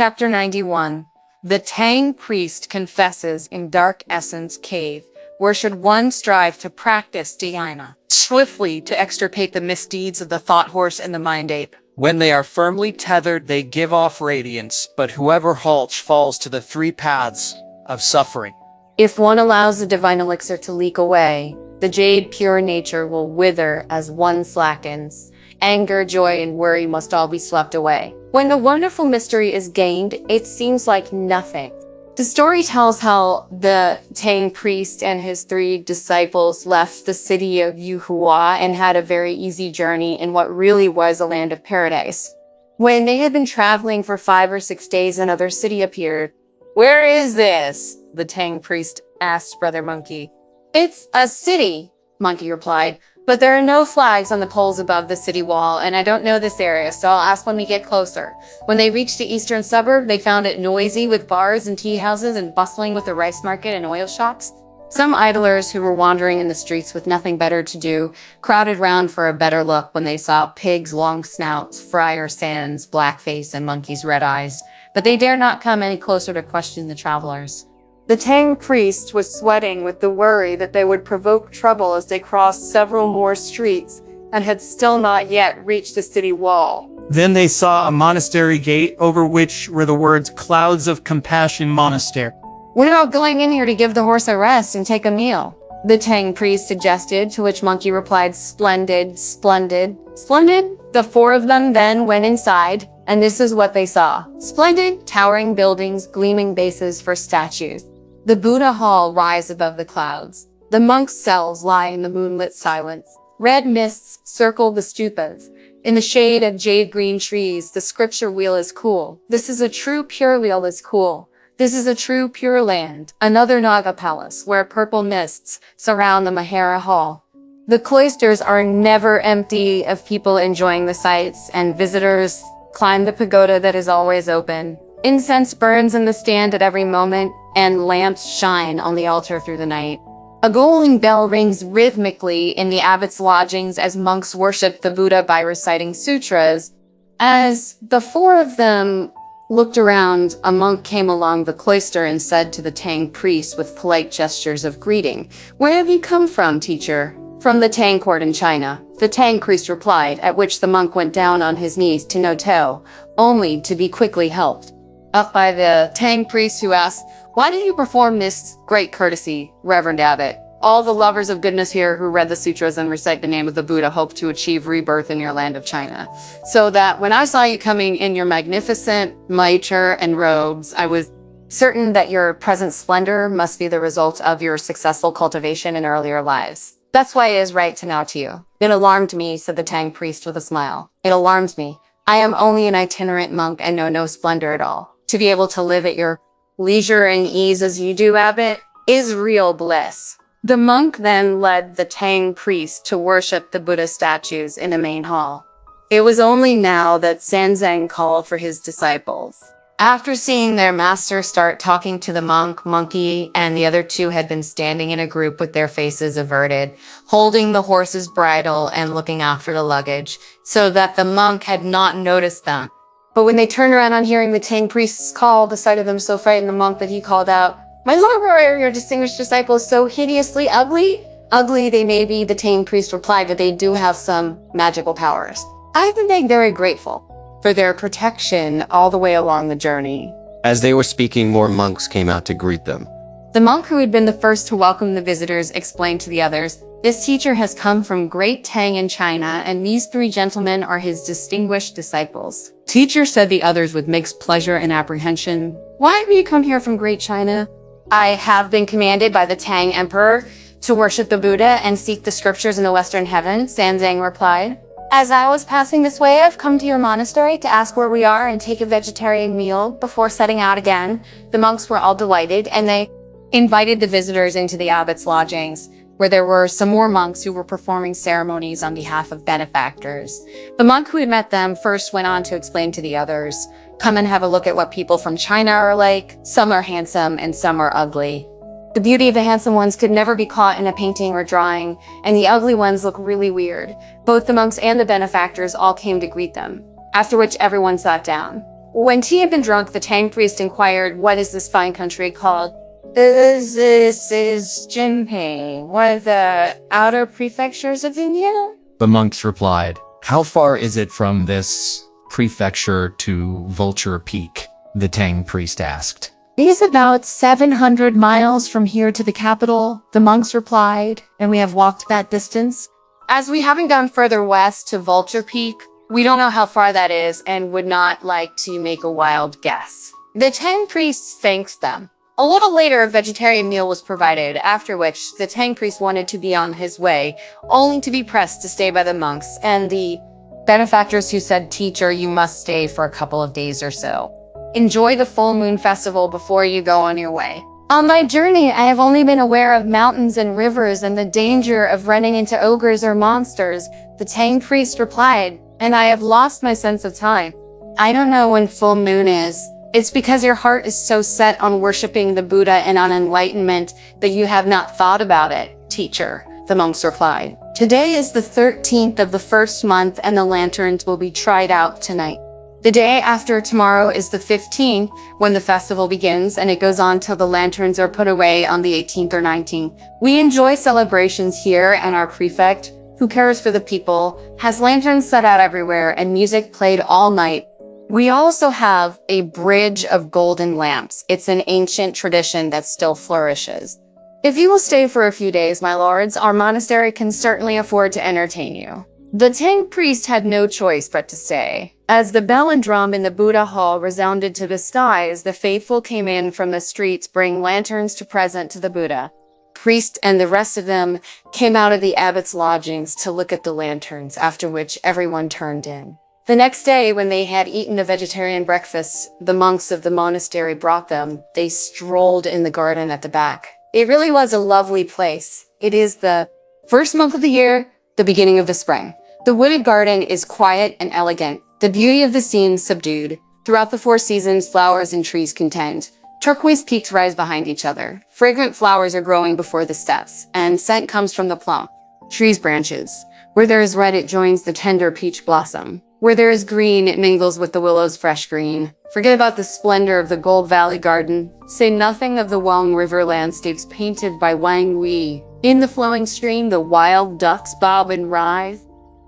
Chapter 91. The Tang priest confesses in Dark Essence Cave, where should one strive to practice dhyana, swiftly to extirpate the misdeeds of the thought horse and the mind ape. When they are firmly tethered, they give off radiance, but whoever halts falls to the three paths of suffering. If one allows the divine elixir to leak away, the jade pure nature will wither as one slackens. Anger, joy, and worry must all be swept away. When the wonderful mystery is gained, it seems like nothing. The story tells how the Tang priest and his 3 disciples left the city of Yuhua and had a very easy journey in what really was a land of paradise. When they had been traveling for 5 or 6 days, another city appeared. "Where is this?" the Tang priest asked Brother Monkey. "It's a city," Monkey replied, "but there are no flags on the poles above the city wall, and I don't know this area, so I'll ask when we get closer." When they reached the eastern suburb, they found it noisy with bars and tea houses and bustling with the rice market and oil shops. Some idlers who were wandering in the streets with nothing better to do crowded round for a better look when they saw Pig's long snouts, Friar Sand's black face, and Monkey's red eyes, but they dared not come any closer to question the travelers. The Tang priest was sweating with the worry that they would provoke trouble as they crossed several more streets and had still not yet reached the city wall. Then they saw a monastery gate over which were the words "Clouds of Compassion Monastery." "What about going in here to give the horse a rest and take a meal?" the Tang priest suggested, to which Monkey replied, "Splendid, splendid, splendid." The 4 of them then went inside, and this is what they saw. Splendid, towering buildings, gleaming bases for statues. The Buddha hall rise above the clouds. The monks' cells lie in the moonlit silence. Red mists circle the stupas. In the shade of jade-green trees, the scripture wheel is cool. This is a true pure wheel is cool. This is a true pure land. Another Naga palace, where purple mists surround the Mahara hall. The cloisters are never empty of people enjoying the sights, and visitors climb the pagoda that is always open. Incense burns in the stand at every moment, and lamps shine on the altar through the night. A golden bell rings rhythmically in the abbot's lodgings as monks worship the Buddha by reciting sutras. As the 4 of them looked around, a monk came along the cloister and said to the Tang priest with polite gestures of greeting, "Where have you come from, teacher?" "From the Tang court in China," the Tang priest replied, at which the monk went down on his knees to no toe, only to be quickly helped up by the Tang priest, who asked, "Why did you perform this great courtesy, Reverend Abbot? All the lovers of goodness here who read the sutras and recite the name of the Buddha hope to achieve rebirth in your land of China. So that when I saw you coming in your magnificent mitre and robes, I was certain that your present splendor must be the result of your successful cultivation in earlier lives. That's why it is right to now to you." "It alarmed me," said the Tang priest with a smile. "It alarms me. I am only an itinerant monk and know no splendor at all. To be able to live at your leisure and ease as you do, Abbot, is real bliss." The monk then led the Tang priest to worship the Buddha statues in a main hall. It was only now that Sanzang called for his disciples. After seeing their master start talking to the monk, Monkey and the other 2 had been standing in a group with their faces averted, holding the horse's bridle and looking after the luggage, so that the monk had not noticed them. But when they turned around on hearing the Tang priest's call, the sight of them so frightened the monk that he called out, "My lord, why are your distinguished disciples so hideously ugly?" "Ugly they may be," the Tang priest replied, "but they do have some magical powers. I've been very grateful for their protection all the way along the journey." As they were speaking, more monks came out to greet them. The monk who had been the first to welcome the visitors explained to the others, "This teacher has come from Great Tang in China, and these 3 gentlemen are his distinguished disciples." "Teacher," said the others with mixed pleasure and apprehension, "why have you come here from Great China?" "I have been commanded by the Tang emperor to worship the Buddha and seek the scriptures in the western heaven," Sanzang replied. "As I was passing this way, I've come to your monastery to ask where we are and take a vegetarian meal before setting out again." The monks were all delighted, and they invited the visitors into the abbot's lodgings, where there were some more monks who were performing ceremonies on behalf of benefactors. The monk who had met them first went on to explain to the others, "Come and have a look at what people from China are like. Some are handsome and some are ugly. The beauty of the handsome ones could never be caught in a painting or drawing, and the ugly ones look really weird." Both the monks and the benefactors all came to greet them, after which everyone sat down. When tea had been drunk, the Tang priest inquired, "What is this fine country called?" This is Jinping, one of the outer prefectures of India. The monks replied, "How far is it from this prefecture to Vulture Peak?" The Tang priest asked. It is about 700 miles from here to the capital, the monks replied, and we have walked that distance. As we haven't gone further west to Vulture Peak, we don't know how far that is and would not like to make a wild guess. The Tang priests thanked them. A little later, a vegetarian meal was provided, after which the Tang priest wanted to be on his way, only to be pressed to stay by the monks and the benefactors who said, "Teacher, you must stay for a couple of days or so. Enjoy the full moon festival before you go on your way." On my journey, I have only been aware of mountains and rivers and the danger of running into ogres or monsters, the Tang priest replied, and I have lost my sense of time. I don't know when full moon is. It's because your heart is so set on worshiping the Buddha and on enlightenment that you have not thought about it, teacher, the monks replied. Today is the 13th of the first month and the lanterns will be tried out tonight. The day after tomorrow is the 15th when the festival begins and it goes on till the lanterns are put away on the 18th or 19th. We enjoy celebrations here and our prefect, who cares for the people, has lanterns set out everywhere and music played all night. We also have a bridge of golden lamps. It's an ancient tradition that still flourishes. If you will stay for a few days, my lords, our monastery can certainly afford to entertain you. The Tang priest had no choice but to stay. As the bell and drum in the Buddha hall resounded to the skies, the faithful came in from the streets bringing lanterns to present to the Buddha. Priest and the rest of them came out of the abbot's lodgings to look at the lanterns, after which everyone turned in. The next day, when they had eaten a vegetarian breakfast the monks of the monastery brought them, they strolled in the garden at the back. It really was a lovely place. It is the first month of the year, the beginning of the spring. The wooded garden is quiet and elegant, the beauty of the scene subdued. Throughout the 4 seasons, flowers and trees contend. Turquoise peaks rise behind each other. Fragrant flowers are growing before the steps, and scent comes from the plum tree's branches. Where there is red, it joins the tender peach blossom. Where there is green, it mingles with the willow's fresh green. Forget about the splendor of the Gold Valley Garden. Say nothing of the Wang River landscapes painted by Wang Wei. In the flowing stream, the wild ducks bob and rise.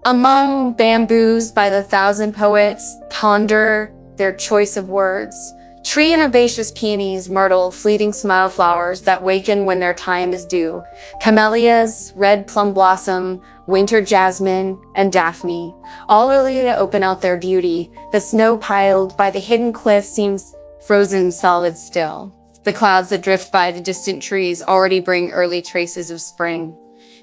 Among bamboos by the 1,000 poets ponder their choice of words. Tree and herbaceous peonies, myrtle, fleeting smile flowers that waken when their time is due. Camellias, red plum blossom, winter jasmine, and daphne, all early to open out their beauty. The snow piled by the hidden cliff seems frozen solid still. The clouds that drift by the distant trees already bring early traces of spring.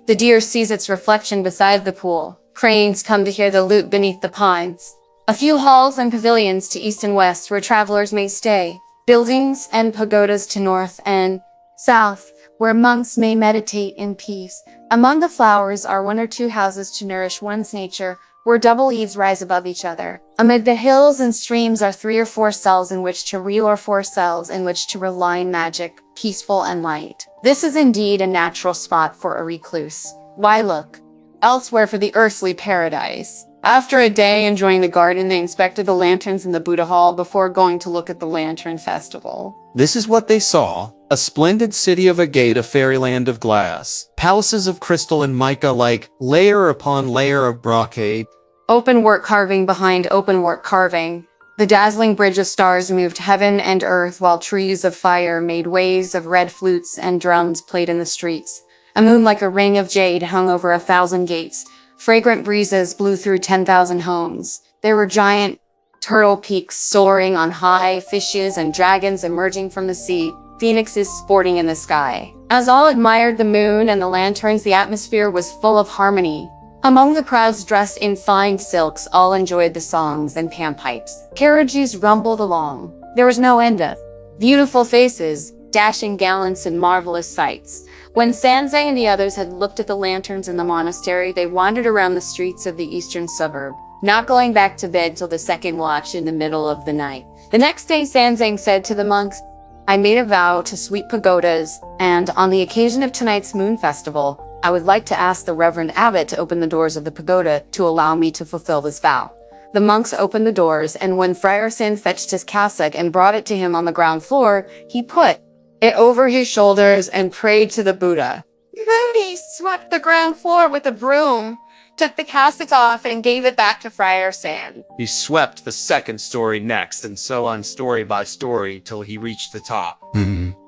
The deer sees its reflection beside the pool. Cranes come to hear the lute beneath the pines. A few halls and pavilions to east and west where travelers may stay. Buildings and pagodas to north and south where monks may meditate in peace. Among the flowers are 1 or 2 houses to nourish one's nature, where double eaves rise above each other. Amid the hills and streams are 3 or 4 cells in which to reel or 4 cells in which to rely magic, peaceful and light. This is indeed a natural spot for a recluse. Why look elsewhere for the earthly paradise? After a day enjoying the garden, they inspected the lanterns in the Buddha hall before going to look at the lantern festival. This is what they saw. A splendid city of agate, a fairyland of glass. Palaces of crystal and mica like layer upon layer of brocade. Open work carving behind open work carving. The dazzling bridge of stars moved heaven and earth while trees of fire made waves of red flutes and drums played in the streets. A moon like a ring of jade hung over 1,000 gates. Fragrant breezes blew through 10,000 homes. There were giant turtle peaks soaring on high, fishes and dragons emerging from the sea, phoenixes sporting in the sky. As all admired the moon and the lanterns, the atmosphere was full of harmony. Among the crowds dressed in fine silks, all enjoyed the songs and panpipes. Carriages rumbled along. There was no end of beautiful faces, dashing gallants and marvelous sights. When Sanzai and the others had looked at the lanterns in the monastery, they wandered around the streets of the eastern suburb, not going back to bed till the second watch in the middle of the night. The next day, Sanzang said to the monks, "I made a vow to sweep pagodas, and on the occasion of tonight's moon festival, I would like to ask the Reverend Abbot to open the doors of the pagoda to allow me to fulfill this vow." The monks opened the doors, and when Friar Sin fetched his cassock and brought it to him on the ground floor, he put it over his shoulders and prayed to the Buddha. Then he swept the ground floor with a broom, took the cassock off, and gave it back to Friar Sin. He swept the second story next, and so on story by story till he reached the top.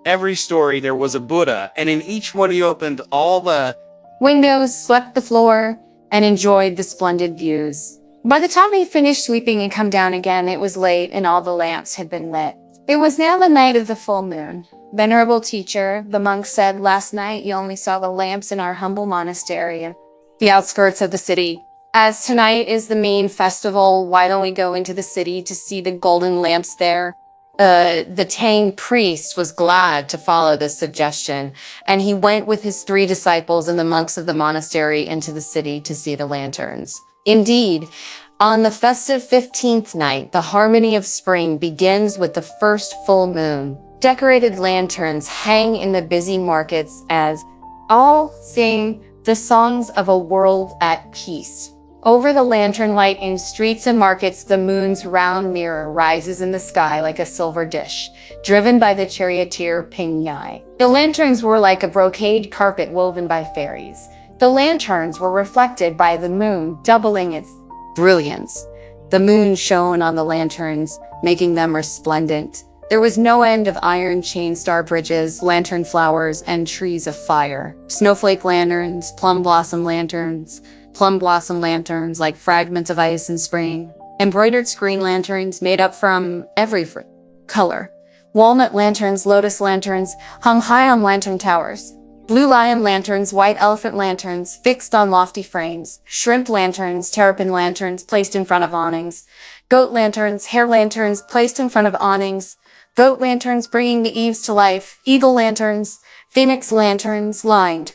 Every story there was a Buddha, and in each one he opened all the windows, swept the floor, and enjoyed the splendid views. By the time he finished sweeping and come down again, it was late and all the lamps had been lit. It was now the night of the full moon. Venerable teacher, the monk said, last night you only saw the lamps in our humble monastery and the outskirts of the city. As tonight is the main festival, why don't we go into the city to see the golden lamps there? The Tang priest was glad to follow this suggestion, and he went with his 3 disciples and the monks of the monastery into the city to see the lanterns. Indeed, on the festive 15th night, the harmony of spring begins with the first full moon. Decorated lanterns hang in the busy markets as all sing the songs of a world at peace. Over the lantern light in streets and markets, the moon's round mirror rises in the sky like a silver dish, driven by the charioteer Ping Yai. The lanterns were like a brocade carpet woven by fairies. The lanterns were reflected by the moon, doubling its brilliance. The moon shone on the lanterns, making them resplendent. There was no end of iron chain star bridges, lantern flowers, and trees of fire. Snowflake lanterns, plum blossom lanterns like fragments of ice in spring. Embroidered screen lanterns made up from every color. Walnut lanterns, lotus lanterns hung high on lantern towers. Blue lion lanterns, white elephant lanterns fixed on lofty frames. Shrimp lanterns, terrapin lanterns placed in front of awnings. Goat lanterns, hare lanterns placed in front of awnings. Goat lanterns bringing the eaves to life. Eagle lanterns, phoenix lanterns lined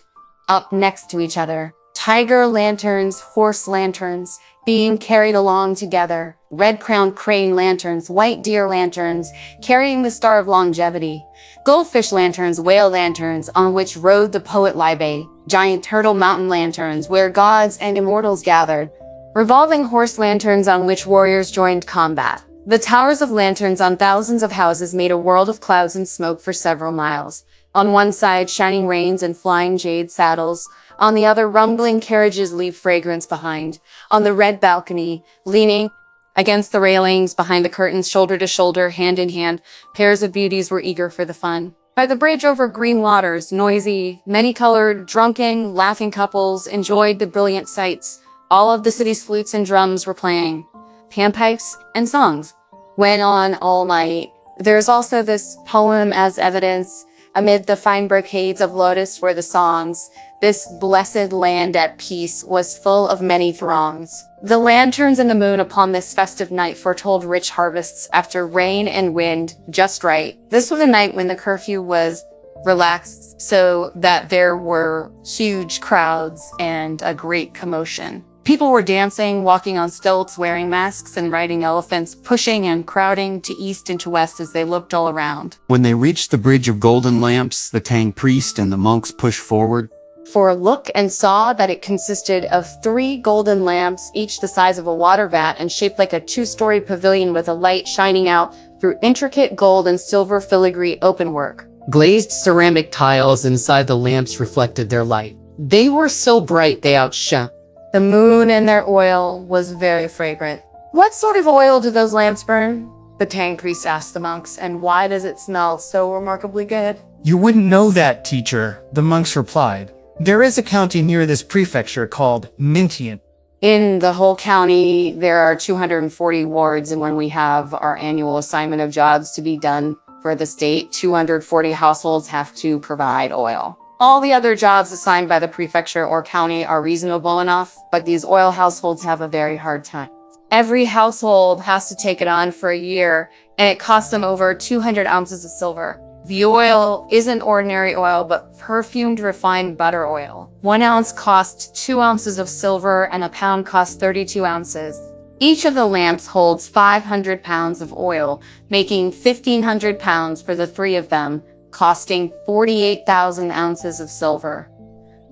up next to each other. Tiger lanterns, horse lanterns being carried along together. Red-crowned crane lanterns, white deer lanterns carrying the star of longevity. Goldfish lanterns, whale lanterns on which rode the poet Libe. Giant turtle mountain lanterns where gods and immortals gathered. Revolving horse lanterns on which warriors joined combat. The towers of lanterns on thousands of houses made a world of clouds and smoke for several miles. On one side, shining reins and flying jade saddles. On the other, rumbling carriages leave fragrance behind. On the red balcony, leaning against the railings, behind the curtains, shoulder to shoulder, hand in hand, pairs of beauties were eager for the fun. By the bridge over green waters, noisy, many-colored, drunken, laughing couples enjoyed the brilliant sights. All of the city's flutes and drums were playing. Panpipes and songs went on all night. There's also this poem as evidence. Amid the fine brocades of lotus were the songs. This blessed land at peace was full of many throngs. The lanterns and the moon upon this festive night foretold rich harvests after rain and wind just right. This was a night when the curfew was relaxed so that there were huge crowds and a great commotion. People were dancing, walking on stilts, wearing masks and riding elephants, pushing and crowding to east and to west as they looked all around. When they reached the bridge of golden lamps, the Tang priest and the monks pushed forward for a look and saw that it consisted of 3 golden lamps, each the size of a water vat and shaped like a 2-story pavilion with a light shining out through intricate gold and silver filigree openwork. Glazed ceramic tiles inside the lamps reflected their light. They were so bright they outshone the moon, and their oil was very fragrant. What sort of oil do those lamps burn? The Tang priest asked the monks, and why does it smell so remarkably good? You wouldn't know that, teacher, the monks replied. There is a county near this prefecture called Mintian. In the whole county, there are 240 wards, and when we have our annual assignment of jobs to be done for the state, 240 households have to provide oil. All the other jobs assigned by the prefecture or county are reasonable enough, but these oil households have a very hard time. Every household has to take it on for a year, and it costs them over 200 ounces of silver. The oil isn't ordinary oil, but perfumed refined butter oil. 1 ounce costs 2 ounces of silver, and a pound costs 32 ounces. Each of the lamps holds 500 pounds of oil, making 1,500 pounds for the 3 of them, costing 48,000 ounces of silver.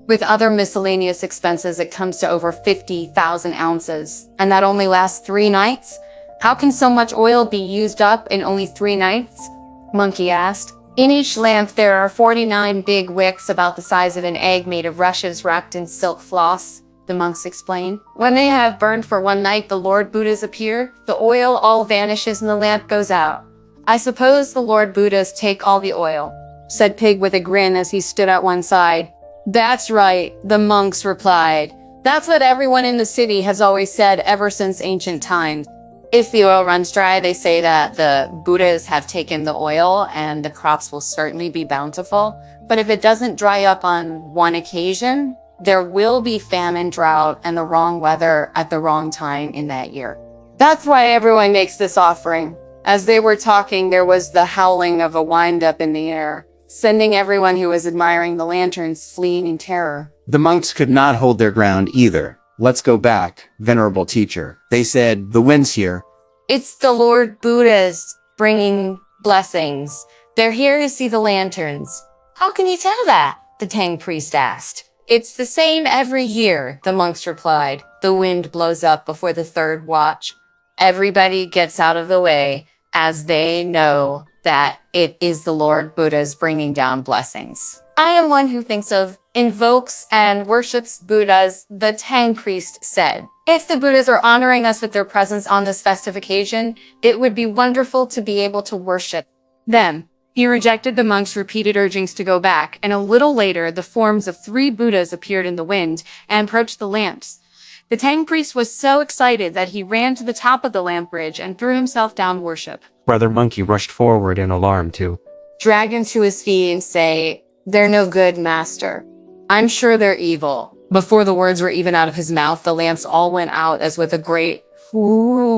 With other miscellaneous expenses, it comes to over 50,000 ounces. And that only lasts 3 nights? How can so much oil be used up in only 3 nights? Monkey asked. In each lamp, there are 49 big wicks about the size of an egg made of rushes wrapped in silk floss, the monks explained. When they have burned for 1 night, the Lord Buddhas appear. The oil all vanishes and the lamp goes out. I suppose the Lord Buddhas take all the oil, said Pig with a grin as he stood at one side. That's right, the monks replied. That's what everyone in the city has always said ever since ancient times. If the oil runs dry, they say that the Buddhas have taken the oil and the crops will certainly be bountiful. But if it doesn't dry up on one occasion, there will be famine, drought, and the wrong weather at the wrong time in that year. That's why everyone makes this offering. As they were talking, there was the howling of a wind-up in the air, sending everyone who was admiring the lanterns fleeing in terror. The monks could not hold their ground either. Let's go back, venerable teacher. They said, the wind's here. It's the Lord Buddhas bringing blessings. They're here to see the lanterns. How can you tell that? The Tang priest asked. It's the same every year, the monks replied. The wind blows up before the 3rd watch. Everybody gets out of the way as they know that it is the Lord Buddha's bringing down blessings. I am one who thinks of, invokes, and worships Buddhas, the Tang priest said. If the Buddhas are honoring us with their presence on this festive occasion, it would be wonderful to be able to worship them. He rejected the monks' repeated urgings to go back, and a little later, the forms of 3 Buddhas appeared in the wind and approached the lamps. The Tang priest was so excited that he ran to the top of the lamp bridge and threw himself down to worship. Brother Monkey rushed forward in alarm too. Drag him to his feet and say, "They're no good, master. I'm sure they're evil." Before the words were even out of his mouth, the lamps all went out as with a great whoosh.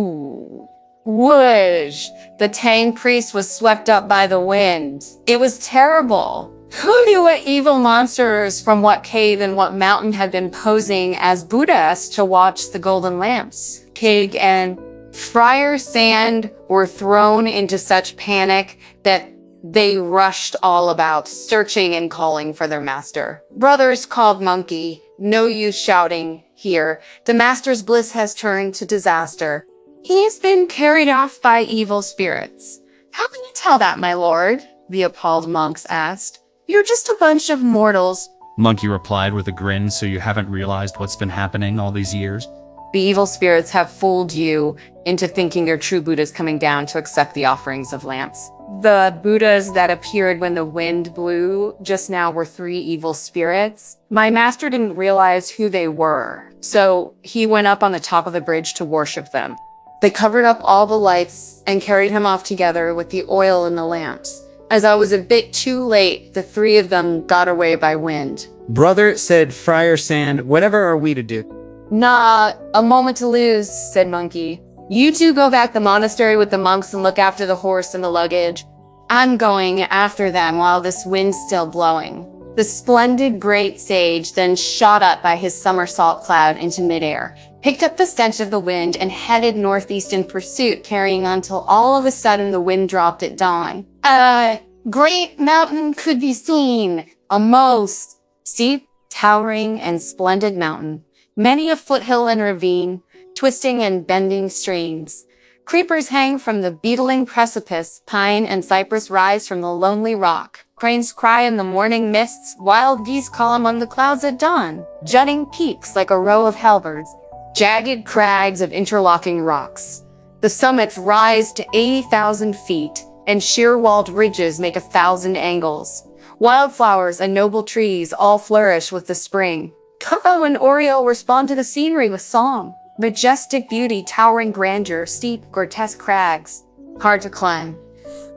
The Tang priest was swept up by the wind. It was terrible. Who knew what evil monsters from what cave and what mountain had been posing as Buddhas to watch the golden lamps? Pig and Friar Sand were thrown into such panic that they rushed all about, searching and calling for their master. Brothers called Monkey. No use shouting here. The master's bliss has turned to disaster. He has been carried off by evil spirits. How can you tell that, my lord? The appalled monks asked. You're just a bunch of mortals. Monkey replied with a grin, so you haven't realized what's been happening all these years? The evil spirits have fooled you into thinking they're true Buddhas coming down to accept the offerings of lamps. The Buddhas that appeared when the wind blew just now were 3 evil spirits. My master didn't realize who they were, so he went up on the top of the bridge to worship them. They covered up all the lights and carried him off together with the oil in the lamps. As I was a bit too late, the 3 of them got away by wind. Brother, said Friar Sand, whatever are we to do? Not a moment to lose, said Monkey. You 2 go back to the monastery with the monks and look after the horse and the luggage. I'm going after them while this wind's still blowing. The splendid great sage then shot up by his somersault cloud into midair, picked up the stench of the wind, and headed northeast in pursuit, carrying on till all of a sudden the wind dropped at dawn. A great mountain could be seen, a most steep, towering, and splendid mountain. Many a foothill and ravine, twisting and bending streams. Creepers hang from the beetling precipice, pine and cypress rise from the lonely rock. Cranes cry in the morning mists, wild geese call among the clouds at dawn. Jutting peaks like a row of halberds, jagged crags of interlocking rocks. The summits rise to 80,000 feet, and sheer-walled ridges make 1,000 angles. Wildflowers and noble trees all flourish with the spring. Coco and Oriole respond to the scenery with song. Majestic beauty, towering grandeur, steep, grotesque crags. Hard to climb.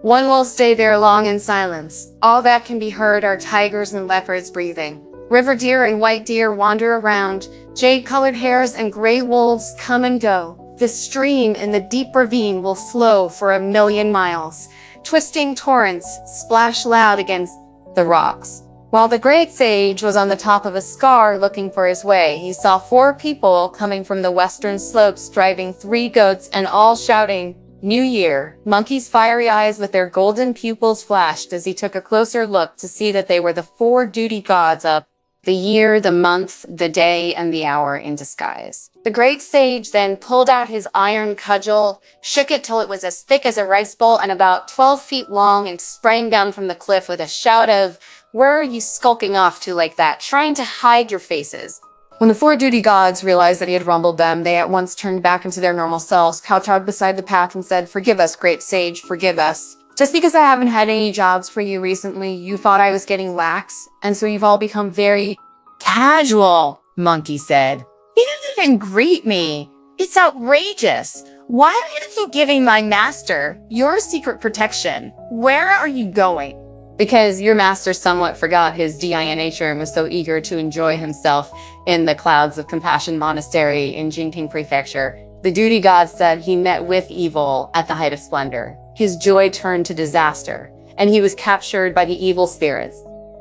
One will stay there long in silence. All that can be heard are tigers and leopards breathing. River deer and white deer wander around. Jade-colored hares and gray wolves come and go. The stream in the deep ravine will flow for 1,000,000 miles. Twisting torrents splash loud against the rocks. While the great sage was on the top of a scar looking for his way, he saw 4 people coming from the western slopes driving 3 goats and all shouting, "New Year." Monkey's fiery eyes with their golden pupils flashed as he took a closer look to see that they were the 4 duty gods of the year, the month, the day, and the hour in disguise. The great sage then pulled out his iron cudgel, shook it till it was as thick as a rice bowl and about 12 feet long, and sprang down from the cliff with a shout of, "Where are you skulking off to like that, trying to hide your faces?" When the four duty gods realized that he had rumbled them, they at once turned back into their normal selves, kowtowed beside the path and said, "Forgive us, great sage, forgive us. Just because I haven't had any jobs for you recently, you thought I was getting lax, and so you've all become very casual," Monkey said. "You didn't even greet me. It's outrageous. Why aren't you giving my master your secret protection? Where are you going?" Because your master somewhat forgot his DIA nature and was so eager to enjoy himself in the clouds of Compassion Monastery in Jinping Prefecture, the duty god said he met with evil at the height of splendor. His joy turned to disaster, and he was captured by the evil spirits.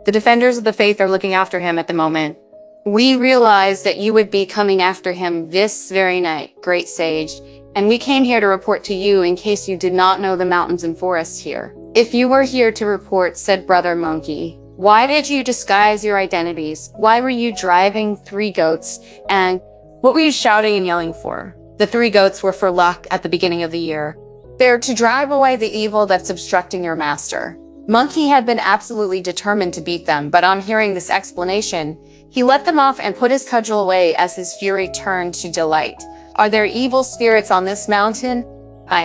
The defenders of the faith are looking after him at the moment. We realized that you would be coming after him this very night, great sage, and we came here to report to you in case you did not know the mountains and forests here. If you were here to report, said Brother Monkey, why did you disguise your identities? Why were you driving 3 goats? And what were you shouting and yelling for? The 3 goats were for luck at the beginning of the year. They're to drive away the evil that's obstructing your master. Monkey had been absolutely determined to beat them, but on hearing this explanation, he let them off and put his cudgel away as his fury turned to delight. "Are there evil spirits on this mountain?" I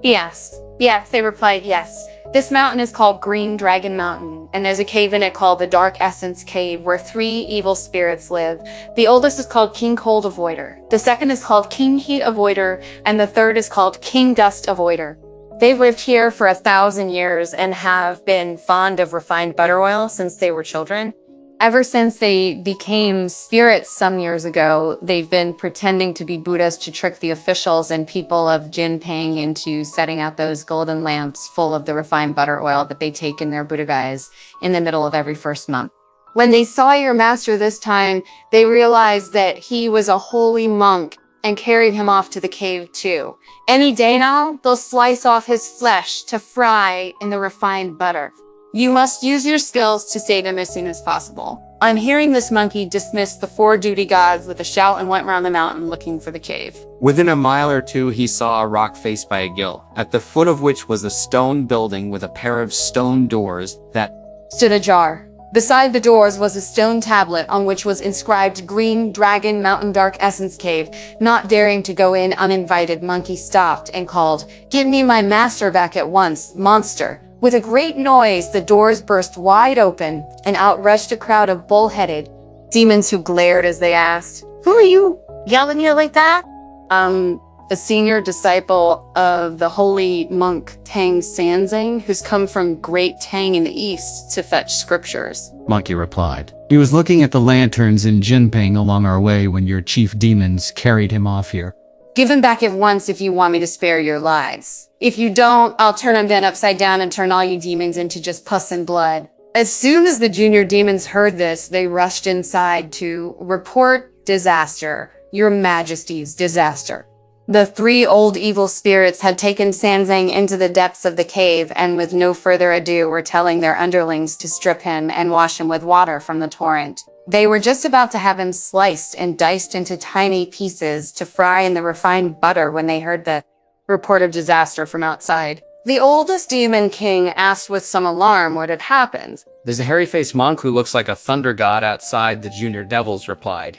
asked. Yes, they replied, yes. This mountain is called Green Dragon Mountain, and there's a cave in it called the Dark Essence Cave where 3 evil spirits live. The oldest is called King Cold Avoider. The second is called King Heat Avoider, and the third is called King Dust Avoider. They've lived here for 1,000 years and have been fond of refined butter oil since they were children. Ever since they became spirits some years ago, they've been pretending to be Buddhas to trick the officials and people of Jinping into setting out those golden lamps full of the refined butter oil that they take in their Buddha guise in the middle of every first month. When they saw your master this time, they realized that he was a holy monk and carried him off to the cave too. Any day now, they'll slice off his flesh to fry in the refined butter. You must use your skills to save him as soon as possible. On hearing this, Monkey dismissed the 4 duty gods with a shout and went round the mountain looking for the cave. Within a mile or 2, he saw a rock faced by a gill, at the foot of which was a stone building with a pair of stone doors that Stood ajar. Beside the doors was a stone tablet on which was inscribed Green Dragon Mountain Dark Essence Cave. Not daring to go in uninvited, Monkey stopped and called, "Give me my master back at once, monster." With a great noise, the doors burst wide open, and out rushed a crowd of bull-headed demons who glared as they asked, "Who are you yelling here like that?" A senior disciple of the holy monk Tang Sanzang, who's come from Great Tang in the east to fetch scriptures. Monkey replied. He was looking at the lanterns in Jinping along our way when your chief demons carried him off here. "Give him back at once if you want me to spare your lives. If you don't, I'll turn him then upside down and turn all you demons into just pus and blood." As soon as the junior demons heard this, they rushed inside to report disaster, your majesty's disaster. The 3 old evil spirits had taken Sanzang into the depths of the cave, and with no further ado were telling their underlings to strip him and wash him with water from the torrent. They were just about to have him sliced and diced into tiny pieces to fry in the refined butter when they heard the report of disaster from outside. The oldest demon king asked with some alarm what had happened. There's a hairy-faced monk who looks like a thunder god outside, the junior devils replied.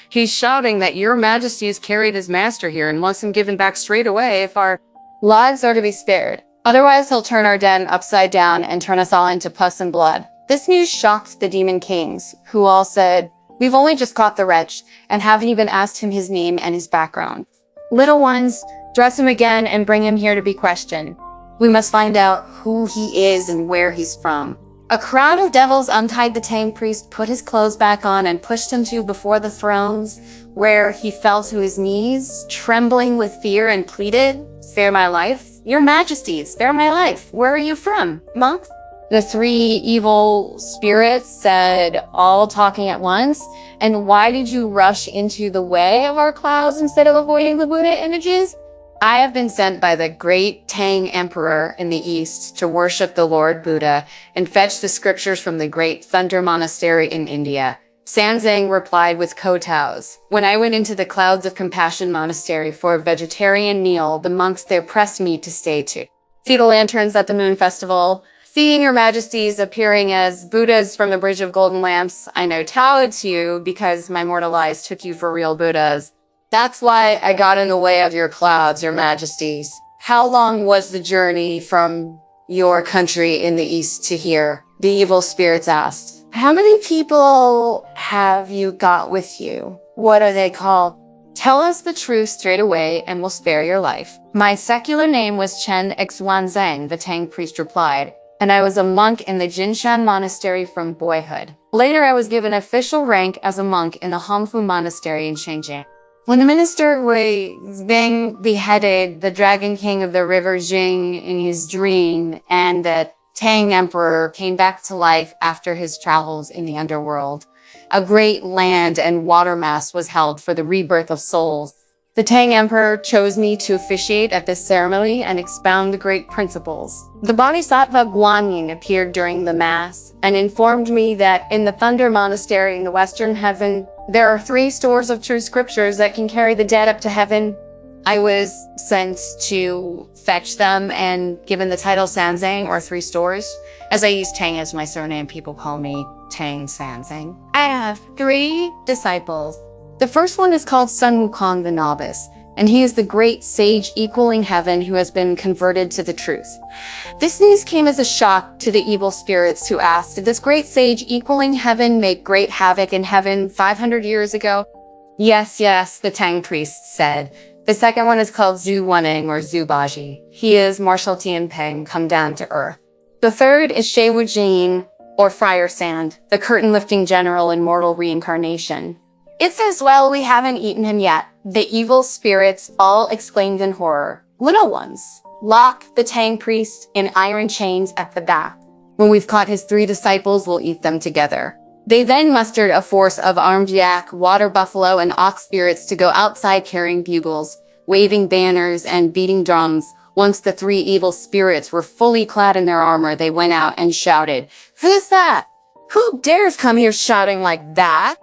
"He's shouting that your majesty has carried his master here and wants him given back straight away if our lives are to be spared. Otherwise, he'll turn our den upside down and turn us all into pus and blood." This news shocked the demon kings, who all said, "We've only just caught the wretch and haven't even asked him his name and his background. Little ones, dress him again and bring him here to be questioned. We must find out who he is and where he's from." A crowd of devils untied the Tang priest, put his clothes back on, and pushed him to before the thrones, where he fell to his knees, trembling with fear, and pleaded, "Spare my life. Your majesty, spare my life. Where are you from, monk?" The 3 evil spirits said, all talking at once, "And why did you rush into the way of our clouds instead of avoiding the Buddha images?" "I have been sent by the great Tang Emperor in the East to worship the Lord Buddha and fetch the scriptures from the great Thunder Monastery in India. Sanzang replied with kowtows. When I went into the Clouds of Compassion monastery for a vegetarian meal, the monks there pressed me to stay too. See the lanterns at the Moon Festival? Seeing your majesties appearing as Buddhas from the Bridge of Golden Lamps, I know Tao it's you because my mortal eyes took you for real Buddhas. That's why I got in the way of your clouds, your majesties. How long was the journey from your country in the east to here? The evil spirits asked. How many people have you got with you? What are they called? Tell us the truth straight away and we'll spare your life. My secular name was Chen Xuanzang, the Tang priest replied, and I was a monk in the Jinshan monastery from boyhood. Later, I was given official rank as a monk in the Hongfu monastery in Shenzhen. When the minister was being beheaded, the Dragon King of the River Jing in his dream, and the Tang Emperor came back to life after his travels in the underworld, a great land and water mass was held for the rebirth of souls. The Tang Emperor chose me to officiate at this ceremony and expound the great principles. The Bodhisattva Guanyin appeared during the mass and informed me that in the Thunder Monastery in the Western Heaven, there are 3 stores of true scriptures that can carry the dead up to heaven. I was sent to fetch them and given the title Sanzang, or 3 stores. As I use Tang as my surname, people call me Tang Sanzang. I have 3 disciples. The first one is called Sun Wukong the Novice, and he is the great sage equaling heaven who has been converted to the truth. This news came as a shock to the evil spirits who asked, did this great sage equaling heaven make great havoc in heaven 500 years ago? Yes, the Tang priest said. The second one is called Zhu Wenning or Zhu Baji. He is Marshal Tianpeng come down to earth. The third is Shui Wujin or Friar Sand, the curtain-lifting general in mortal reincarnation. It's as well we haven't eaten him yet. The evil spirits all exclaimed in horror. Little ones, lock the Tang priest in iron chains at the back. When we've caught his 3 disciples, we'll eat them together. They then mustered a force of armed yak, water buffalo, and ox spirits to go outside carrying bugles, waving banners, and beating drums. Once the 3 evil spirits were fully clad in their armor, they went out and shouted, "Who's that? Who dares come here shouting like that?"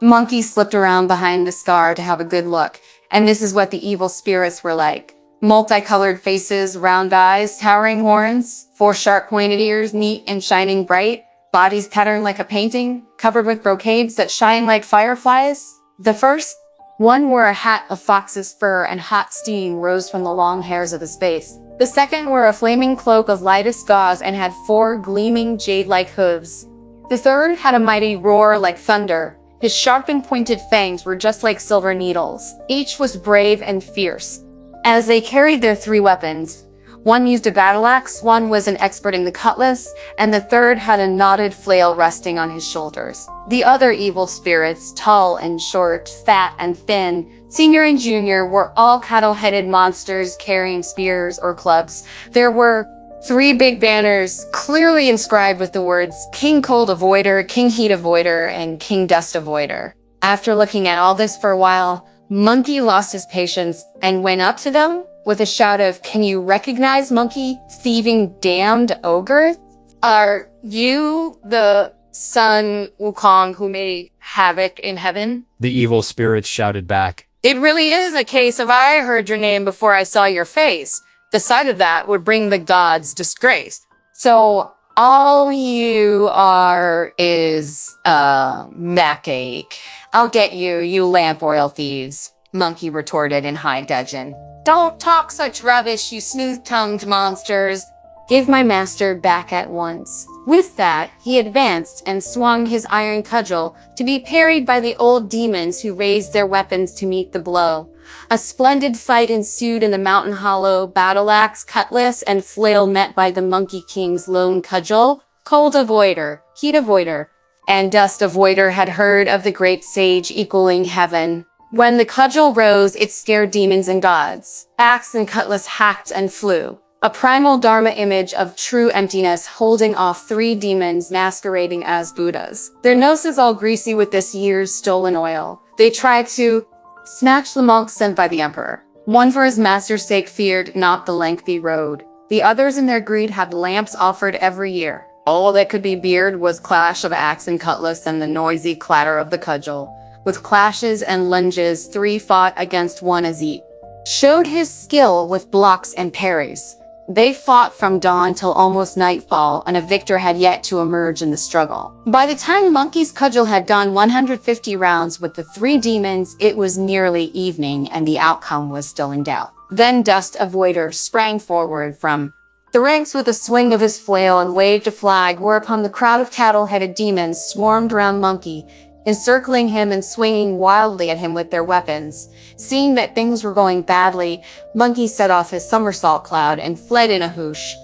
Monkey slipped around behind the scar to have a good look, and this is what the evil spirits were like. Multicolored faces, round eyes, towering horns, 4 sharp-pointed ears, neat and shining bright, bodies patterned like a painting, covered with brocades that shine like fireflies. The first one wore a hat of fox's fur and hot steam rose from the long hairs of his face. The second wore a flaming cloak of lightest gauze and had 4 gleaming jade-like hooves. The third had a mighty roar like thunder. His sharp and pointed fangs were just like silver needles. Each was brave and fierce. As they carried their 3 weapons, one used a battle axe, one was an expert in the cutlass, and the third had a knotted flail resting on his shoulders. The other evil spirits, tall and short, fat and thin, senior and junior, were all cattle-headed monsters carrying spears or clubs. There were 3 big banners clearly inscribed with the words King Cold Avoider, King Heat Avoider, and King Dust Avoider. After looking at all this for a while, Monkey lost his patience and went up to them with a shout of, "Can you recognize Monkey, thieving damned ogre? Are you the Sun Wukong who made havoc in heaven?" The evil spirits shouted back. "It really is a case of I heard your name before I saw your face. The sight of that would bring the gods disgrace. So all you are is a backache. I'll get you, you lamp oil thieves," Monkey retorted in high dudgeon. "Don't talk such rubbish, you smooth-tongued monsters. Give my master back at once." With that, he advanced and swung his iron cudgel to be parried by the old demons who raised their weapons to meet the blow. A splendid fight ensued in the mountain hollow. Battle axe, cutlass, and flail met by the Monkey King's lone cudgel. Cold Avoider, Heat Avoider, and Dust Avoider had heard of the great sage equaling heaven. When the cudgel rose, it scared demons and gods. Axe and cutlass hacked and flew. A primal Dharma image of true emptiness holding off 3 demons masquerading as Buddhas. Their noses all greasy with this year's stolen oil. They tried to snatch the monks sent by the emperor. One for his master's sake feared not the lengthy road. The others in their greed had lamps offered every year. All that could be beard was clash of axe and cutlass and the noisy clatter of the cudgel. With clashes and lunges, 3 fought against 1 as each showed his skill with blocks and parries. They fought from dawn till almost nightfall, and a victor had yet to emerge in the struggle. By the time Monkey's cudgel had done 150 rounds with the 3 demons, it was nearly evening, and the outcome was still in doubt. Then Dust Avoider sprang forward from the ranks with a swing of his flail and waved a flag, whereupon the crowd of cattle-headed demons swarmed around Monkey, encircling him and swinging wildly at him with their weapons. Seeing that things were going badly, Monkey set off his somersault cloud and fled in a whoosh.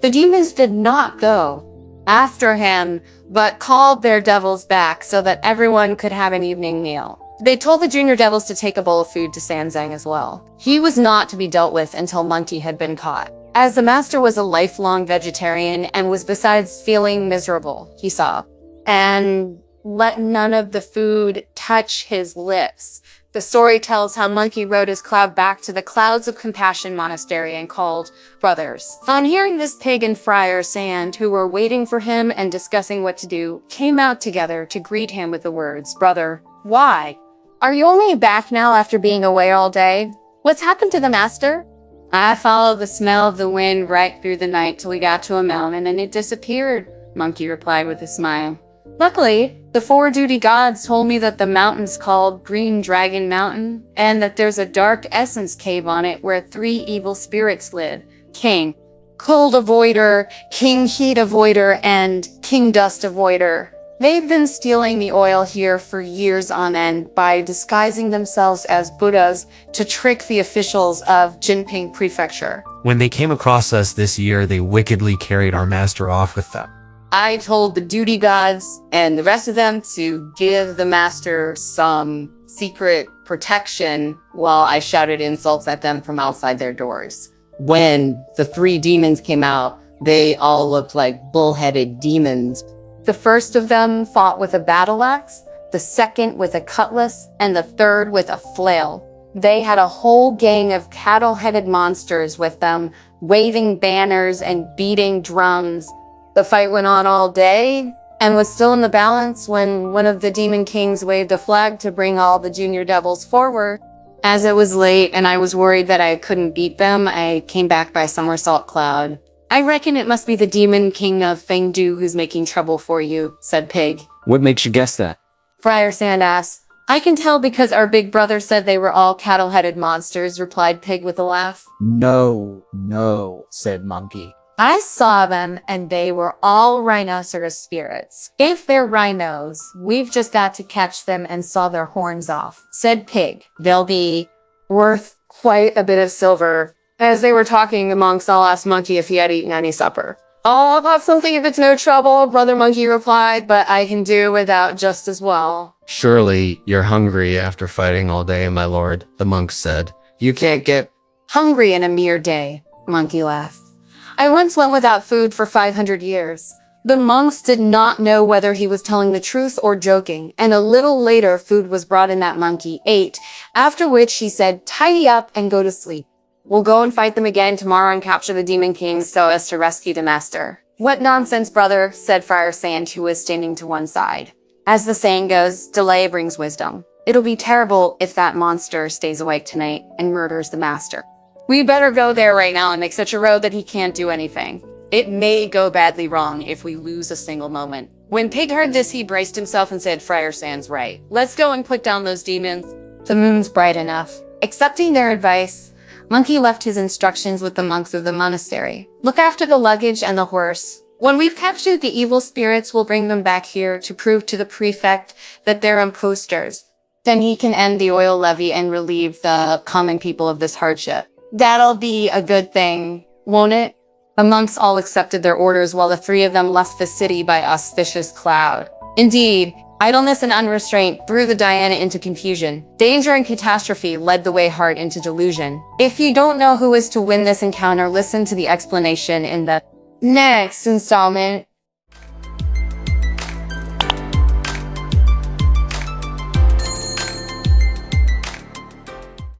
The demons did not go after him, but called their devils back so that everyone could have an evening meal. They told the junior devils to take a bowl of food to Sanzang as well. He was not to be dealt with until Monkey had been caught. As the master was a lifelong vegetarian and was besides feeling miserable, he sobbed, and let none of the food touch his lips. The story tells how Monkey rode his cloud back to the Clouds of Compassion Monastery and called brothers. On hearing this, Pig and Friar Sand, who were waiting for him and discussing what to do, came out together to greet him with the words, "Brother, why? Are you only back now after being away all day? What's happened to the master?" "I followed the smell of the wind right through the night till we got to a mountain and it disappeared," Monkey replied with a smile. "Luckily, the 4 duty gods told me that the mountain's called Green Dragon Mountain and that there's a dark essence cave on it where 3 evil spirits live. King Cold Avoider, King Heat Avoider, and King Dust Avoider. They've been stealing the oil here for years on end by disguising themselves as Buddhas to trick the officials of Jinping Prefecture. When they came across us this year, they wickedly carried our master off with them. I told the duty gods and the rest of them to give the master some secret protection while I shouted insults at them from outside their doors. When the 3 demons came out, they all looked like bull-headed demons. The first of them fought with a battle axe, the second with a cutlass, and the third with a flail. They had a whole gang of cattle-headed monsters with them, waving banners and beating drums. The fight went on all day and was still in the balance when one of the demon kings waved a flag to bring all the junior devils forward. As it was late and I was worried that I couldn't beat them, I came back by somersault cloud. "I reckon it must be the demon king of Fengdu who's making trouble for you," said Pig. What makes you guess that? Friar Sand asked. "I can tell because our big brother said they were all cattle-headed monsters," replied Pig with a laugh. No, said Monkey. "I saw them, and they were all rhinoceros spirits. If they're rhinos, we've just got to catch them and saw their horns off," said Pig. "They'll be worth quite a bit of silver." As they were talking amongst, all asked Monkey if he had eaten any supper. "I'll have something if it's no trouble," Brother Monkey replied, "but I can do without just as well." Surely you're hungry after fighting all day, my lord, the monk said. You can't get "Hungry in a mere day," Monkey laughed. "I once went without food for 500 years. The monks did not know whether he was telling the truth or joking, and a little later food was brought in that Monkey ate, after which he said, 'Tidy up and go to sleep. We'll go and fight them again tomorrow and capture the demon kings so as to rescue the master.'" "What nonsense, brother," said Friar Sand, who was standing to one side. "As the saying goes, delay brings wisdom. It'll be terrible if that monster stays awake tonight and murders the master. We'd better go there right now and make such a road that he can't do anything. It may go badly wrong if we lose a single moment." When Pig heard this, he braced himself and said, "Friar Sand's right. Let's go and put down those demons. The moon's bright enough." Accepting their advice, Monkey left his instructions with the monks of the monastery. "Look after the luggage and the horse. When we've captured the evil spirits, we'll bring them back here to prove to the prefect that they're imposters. Then he can end the oil levy and relieve the common people of this hardship." "That'll be a good thing, won't it?" The monks all accepted their orders while the 3 of them left the city by auspicious cloud. Indeed, idleness and unrestraint threw the Diana into confusion. Danger and catastrophe led the Wayhart into delusion. If you don't know who is to win this encounter, listen to the explanation in the next installment.